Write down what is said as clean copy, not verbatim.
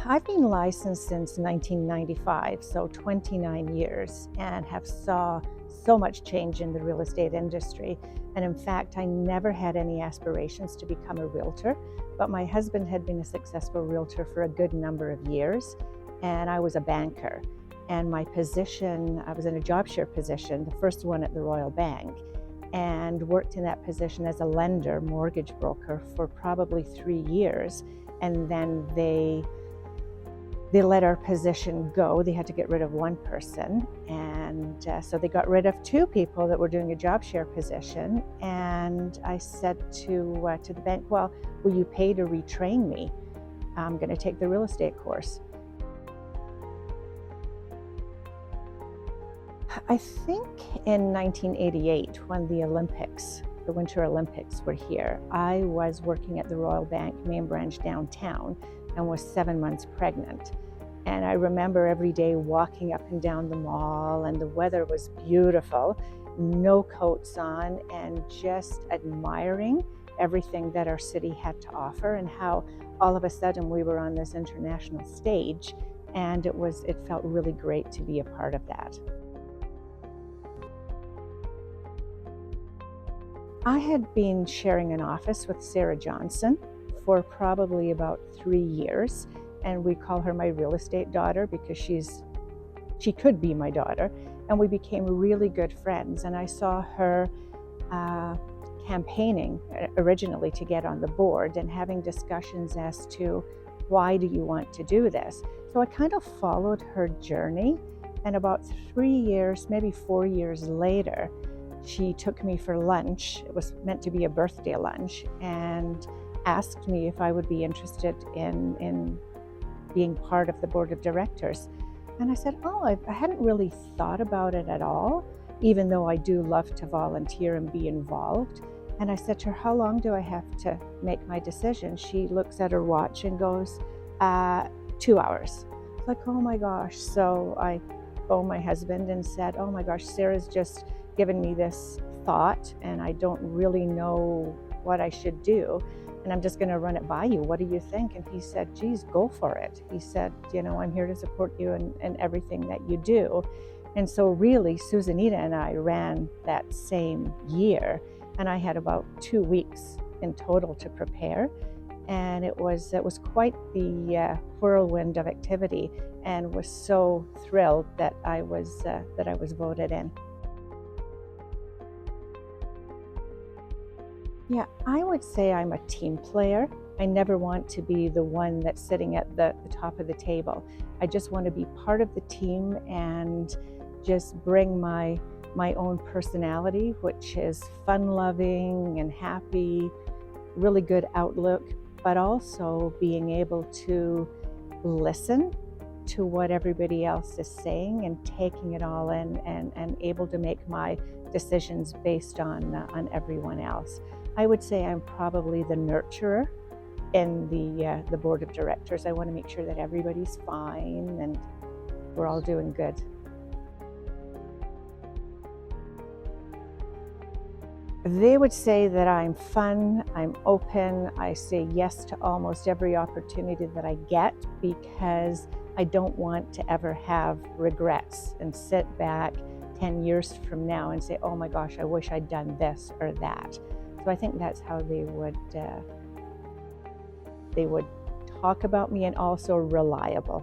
I've been licensed since 1995, so 29 years, and have saw so much change in the real estate industry. And in fact, I never had any aspirations to become a realtor, but my husband had been a successful realtor for a good number of years, and I was a banker. And my position, I was in a job share position, the first one at the Royal Bank, and worked in that position as a lender, mortgage broker for probably 3 years. And then they let our position go. They had to get rid of one person, and so they got rid of two people that were doing a job share position. And I said to the bank, "Well, will you pay to retrain me? I'm going to take the real estate course." I think in 1988, when the Winter Olympics were here, I was working at the Royal Bank main branch downtown and was 7 months pregnant. And I remember every day walking up and down the mall, and the weather was beautiful, no coats on, and just admiring everything that our city had to offer, and how all of a sudden we were on this international stage, and it felt really great to be a part of that. I had been sharing an office with Sarah Johnson for probably about 3 years, and we call her my real estate daughter because she could be my daughter, and we became really good friends. And I saw her campaigning originally to get on the board and having discussions as to why do you want to do this. So I kind of followed her journey, and about 3 years, maybe 4 years later, she took me for lunch. It was meant to be a birthday lunch, and asked me if I would be interested in being part of the board of directors. And I said, I hadn't really thought about it at all, even though I do love to volunteer and be involved. And I said to her, "How long do I have to make my decision?" She looks at her watch and goes, 2 hours. It's like, oh my gosh. So I phoned my husband and said, "Oh my gosh, Sarah's just given me this thought, and I don't really know what I should do, and I'm just going to run it by you. What do you think?" And he said, "Geez, go for it." He said, "I'm here to support you in everything that you do." And so really, Susanita and I ran that same year, and I had about 2 weeks in total to prepare. And it was quite the whirlwind of activity, and was so thrilled that I was voted in. Yeah, I would say I'm a team player. I never want to be the one that's sitting at the top of the table. I just want to be part of the team and just bring my own personality, which is fun-loving and happy, really good outlook, but also being able to listen to what everybody else is saying and taking it all in, and able to make my decisions based on everyone else. I would say I'm probably the nurturer in the board of directors. I want to make sure that everybody's fine and we're all doing good. They would say that I'm fun, I'm open, I say yes to almost every opportunity that I get, because I don't want to ever have regrets and sit back 10 years from now and say, "Oh my gosh, I wish I'd done this or that." So I think that's how they would talk about me, and also reliable.